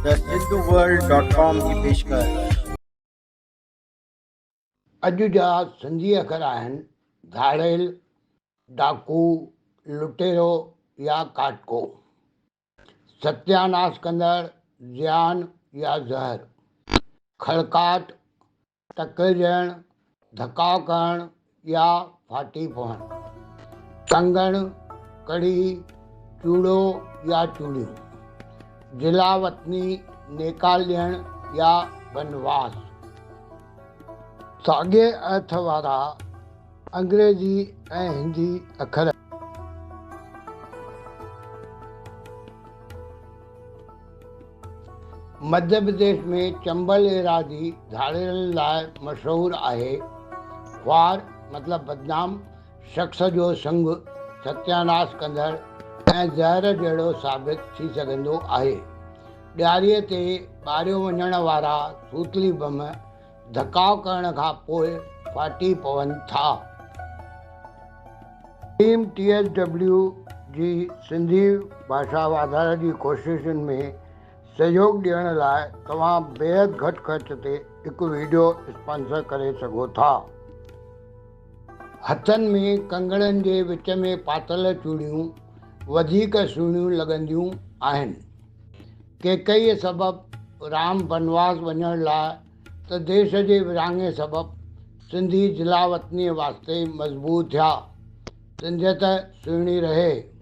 The सिंधुवर्ल्ड.com की पेशकश। अॼु जा सिंधी अखर आहिनि धाड़ेल, डाकू, लुटेरो या काटको, सत्यानाश कंदड़, ज़ियान या ज़हर, खड़काट, टकिर ॾियणु, धकाउ करणु या फाटी पवणु, कंगण, कड़ी, चूड़ो या चूड़ियूं, जिला वतनी, नेकाल ॾियणु या बनवास। साॻिए अर्थ वारा अंग्रेज़ी ऐं हिंदी अखर मध्य प्रदेश में चंबल एरादी धाड़ेलनि लाइ मशहूरु आहे। ख्वार मतिलबु बदनाम, शख़्स जो संग, सत्यानाश कंदड़ ऐं ज़हर जहिड़ो साबित थी सघंदो आहे। ॾियारीअ ते ॿारियो वञण वारा सूतली बम धकाउ करण खां पोइ फाटी पवनि था। टीम TSW जी सिंधी भाषा वाधारे जी कोशिशुनि में सहयोग ॾियण लाइ तव्हां बेहद घटि ख़र्च ते हिकु वीडियो स्पॉन्सर करे सघो था। हथनि में कंगणनि जे विच में पातल चूड़ियूं वधीक सुहिणियूं लॻंदियूं आहिनि। केकईअ सबबु राम बनवास वञण लाइ त देश जे विरहाङे सबबु सिंधी जिला वतनीअ वास्ते मजबूर थिया। सिंधियत सुहिणी रहे।